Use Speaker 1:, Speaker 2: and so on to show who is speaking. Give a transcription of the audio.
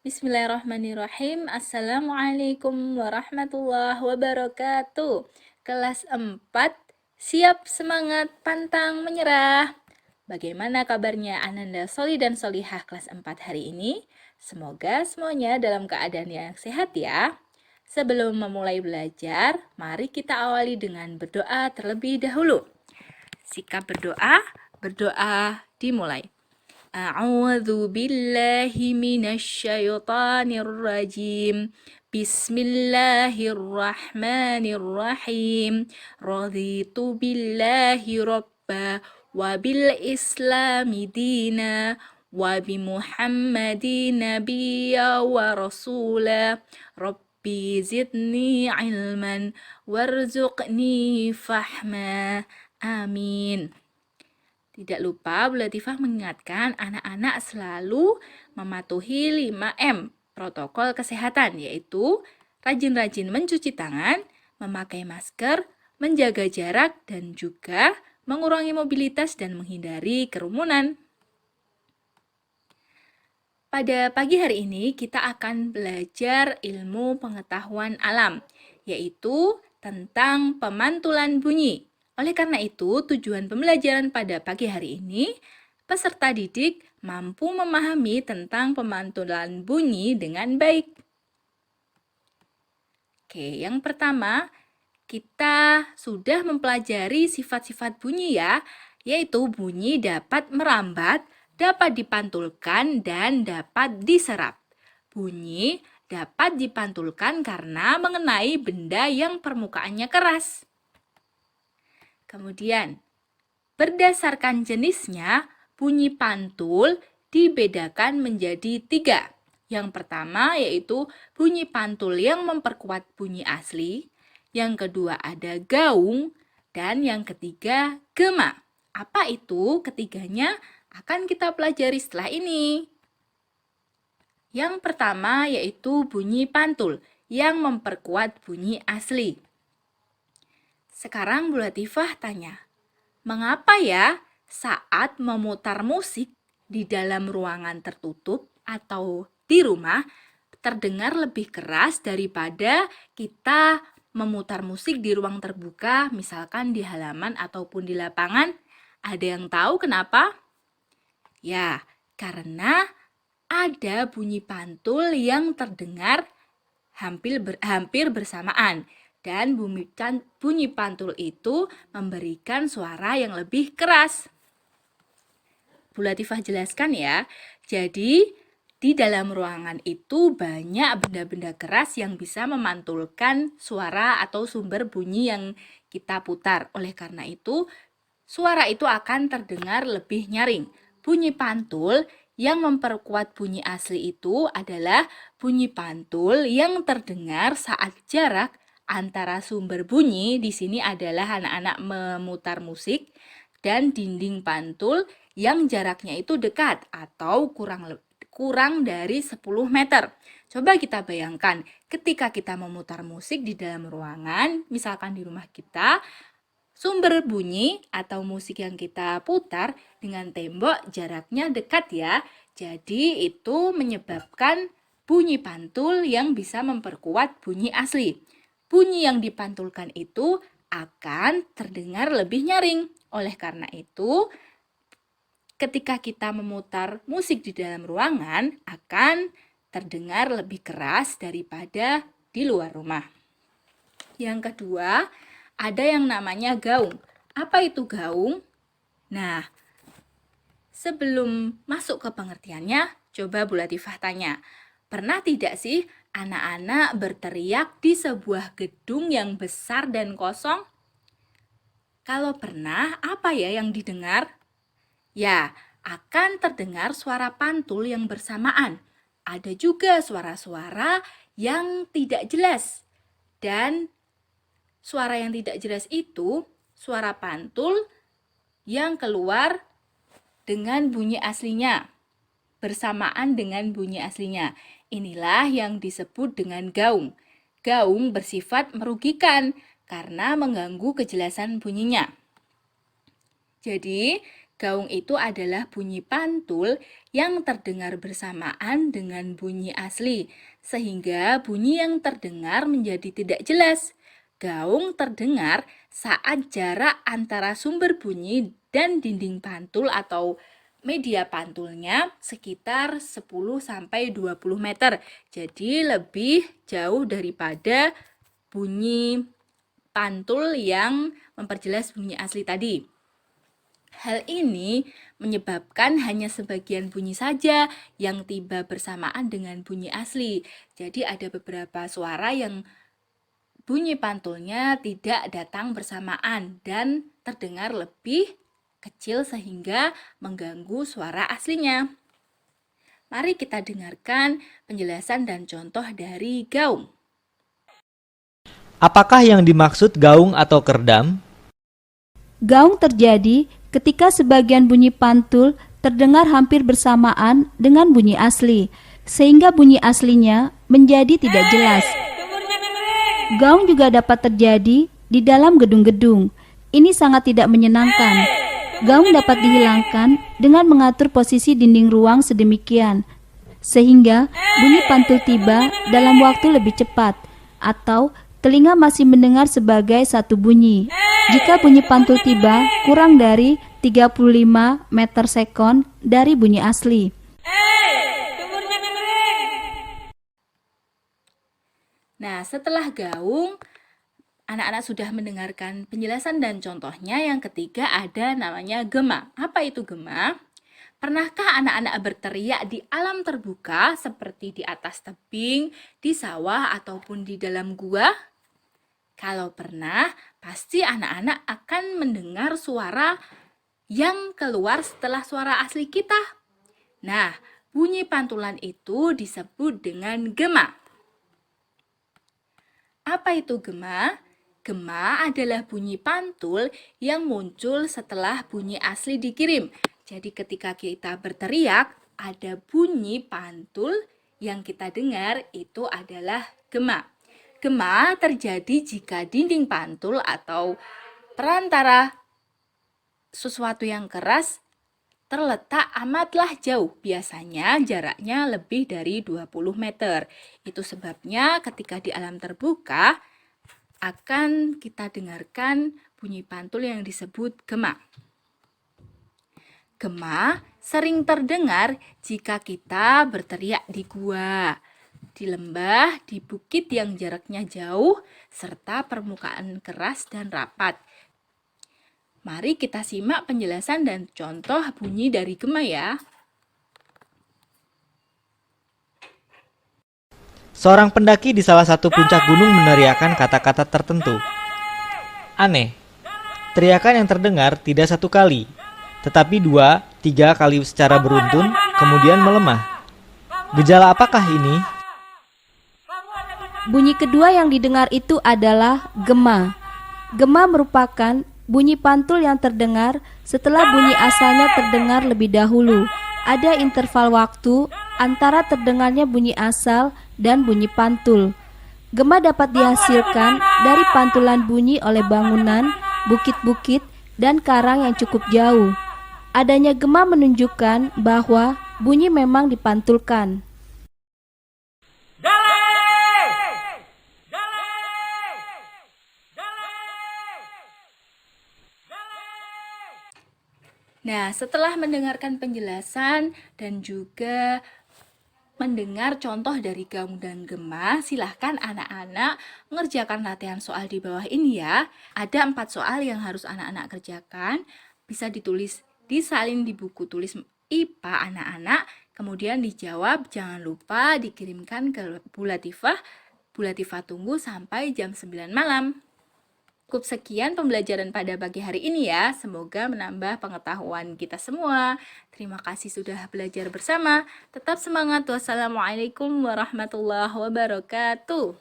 Speaker 1: Bismillahirrahmanirrahim. Assalamualaikum warahmatullahi wabarakatuh. Kelas 4, siap semangat pantang menyerah. Bagaimana kabarnya Ananda Soli dan Solihah kelas 4 hari ini? Semoga semuanya dalam keadaan yang sehat ya. Sebelum memulai belajar, mari kita awali dengan berdoa terlebih dahulu. Sikap berdoa dimulai. A'udzu billahi minasyaitonir rajim. Bismillahirrahmanirrahim. Raditu billahi rabba wa bil islami dina wa bi Muhammadin nabiyya wa rasula. Rabbi zidni ilman warzuqni fahma. Amin. Tidak lupa, Bu Latifah mengingatkan anak-anak selalu mematuhi 5M protokol kesehatan, yaitu rajin-rajin mencuci tangan, memakai masker, menjaga jarak, dan juga mengurangi mobilitas dan menghindari kerumunan. Pada pagi hari ini kita akan belajar ilmu pengetahuan alam, yaitu tentang pemantulan bunyi. Oleh karena itu, tujuan pembelajaran pada pagi hari ini, peserta didik mampu memahami tentang pemantulan bunyi dengan baik. Oke, yang pertama, kita sudah mempelajari sifat-sifat bunyi ya, yaitu bunyi dapat merambat, dapat dipantulkan, dan dapat diserap. Bunyi dapat dipantulkan karena mengenai benda yang permukaannya keras. Kemudian, berdasarkan jenisnya, bunyi pantul dibedakan menjadi 3. Yang pertama yaitu bunyi pantul yang memperkuat bunyi asli, yang kedua ada gaung, dan yang ketiga gema. Apa itu ketiganya? Akan kita pelajari setelah ini. Yang pertama yaitu bunyi pantul yang memperkuat bunyi asli. Sekarang Bu Latifah tanya, mengapa ya saat memutar musik di dalam ruangan tertutup atau di rumah terdengar lebih keras daripada kita memutar musik di ruang terbuka, misalkan di halaman ataupun di lapangan? Ada yang tahu kenapa? Ya, karena ada bunyi pantul yang terdengar hampir bersamaan. Dan bunyi pantul itu memberikan suara yang lebih keras. Bu Latifah jelaskan ya. Jadi, di dalam ruangan itu banyak benda-benda keras yang bisa memantulkan suara atau sumber bunyi yang kita putar. Oleh karena itu, suara itu akan terdengar lebih nyaring. Bunyi pantul yang memperkuat bunyi asli itu adalah bunyi pantul yang terdengar saat jarak antara sumber bunyi, di sini adalah anak-anak memutar musik, dan dinding pantul yang jaraknya itu dekat atau kurang dari 10 meter. Coba kita bayangkan, ketika kita memutar musik di dalam ruangan, misalkan di rumah kita, sumber bunyi atau musik yang kita putar dengan tembok jaraknya dekat ya. Jadi itu menyebabkan bunyi pantul yang bisa memperkuat bunyi asli. Bunyi yang dipantulkan itu akan terdengar lebih nyaring. Oleh karena itu, ketika kita memutar musik di dalam ruangan akan terdengar lebih keras daripada di luar rumah. Yang kedua, ada yang namanya gaung. Apa itu gaung? Nah, sebelum masuk ke pengertiannya, coba Bu Latifah tanya, pernah tidak sih anak-anak berteriak di sebuah gedung yang besar dan kosong? Kalau pernah, apa ya yang didengar? Ya, akan terdengar suara pantul yang bersamaan. Ada juga suara-suara yang tidak jelas. Dan suara yang tidak jelas itu suara pantul yang keluar dengan bunyi aslinya, bersamaan dengan bunyi aslinya. Inilah yang disebut dengan gaung. Gaung bersifat merugikan karena mengganggu kejelasan bunyinya. Jadi, Gaung itu adalah bunyi pantul yang terdengar bersamaan dengan bunyi asli, sehingga bunyi yang terdengar menjadi tidak jelas. Gaung terdengar saat jarak antara sumber bunyi dan dinding pantul atau media pantulnya sekitar 10-20 meter. Jadi lebih jauh daripada bunyi pantul yang memperjelas bunyi asli tadi. Hal ini menyebabkan hanya sebagian bunyi saja yang tiba bersamaan dengan bunyi asli. Jadi ada beberapa suara yang bunyi pantulnya tidak datang bersamaan dan terdengar lebih kecil sehingga mengganggu suara aslinya. Mari kita dengarkan penjelasan dan contoh dari gaung.
Speaker 2: Apakah yang dimaksud gaung atau kerdam?
Speaker 3: Gaung terjadi ketika sebagian bunyi pantul terdengar hampir bersamaan dengan bunyi asli, sehingga bunyi aslinya menjadi tidak jelas. Gaung juga dapat terjadi di dalam gedung-gedung. Ini sangat tidak menyenangkan. Gaung dapat dihilangkan dengan mengatur posisi dinding ruang sedemikian, sehingga bunyi pantul tiba dalam waktu lebih cepat, atau telinga masih mendengar sebagai satu bunyi. Jika bunyi pantul tiba kurang dari 35 meter sekon dari bunyi asli.
Speaker 1: Nah, setelah gaung, anak-anak sudah mendengarkan penjelasan dan contohnya. Yang ketiga ada namanya gema. Apa itu gema? Pernahkah anak-anak berteriak di alam terbuka seperti di atas tebing, di sawah, ataupun di dalam gua? Kalau pernah, pasti anak-anak akan mendengar suara yang keluar setelah suara asli kita. Nah, bunyi pantulan itu disebut dengan gema. Apa itu gema? Gema adalah bunyi pantul yang muncul setelah bunyi asli dikirim. Jadi ketika kita berteriak, ada bunyi pantul yang kita dengar itu adalah gema. Gema terjadi jika dinding pantul atau perantara sesuatu yang keras terletak amatlah jauh, biasanya jaraknya lebih dari 20 meter. Itu sebabnya ketika di alam terbuka akan kita dengarkan bunyi pantul yang disebut gema. Gema sering terdengar jika kita berteriak di gua, di lembah, di bukit yang jaraknya jauh, serta permukaan keras dan rapat. Mari kita simak penjelasan dan contoh bunyi dari gema ya.
Speaker 2: Seorang pendaki di salah satu puncak gunung meneriakkan kata-kata tertentu. Aneh, teriakan yang terdengar tidak satu kali, tetapi 2-3 kali secara beruntun, kemudian melemah. Gejala apakah ini?
Speaker 3: Bunyi kedua yang didengar itu adalah gema. Gema merupakan bunyi pantul yang terdengar setelah bunyi asalnya terdengar lebih dahulu. Ada interval waktu antara terdengarnya bunyi asal dan bunyi pantul. Gema dapat dihasilkan dari pantulan bunyi oleh bangunan, bukit-bukit, dan karang yang cukup jauh. Adanya gema menunjukkan bahwa bunyi memang dipantulkan.
Speaker 1: Nah, setelah mendengarkan penjelasan dan juga mendengar contoh dari gaung dan gema, silahkan anak-anak mengerjakan latihan soal di bawah ini ya. Ada 4 soal yang harus anak-anak kerjakan. Bisa ditulis, disalin di buku tulis IPA anak-anak. Kemudian dijawab, jangan lupa dikirimkan ke Bu Latifah. Bu Latifah tunggu sampai jam 9 malam. Cukup sekian pembelajaran pada pagi hari ini ya. Semoga menambah pengetahuan kita semua. Terima kasih sudah belajar bersama. Tetap semangat. Wassalamualaikum warahmatullahi wabarakatuh.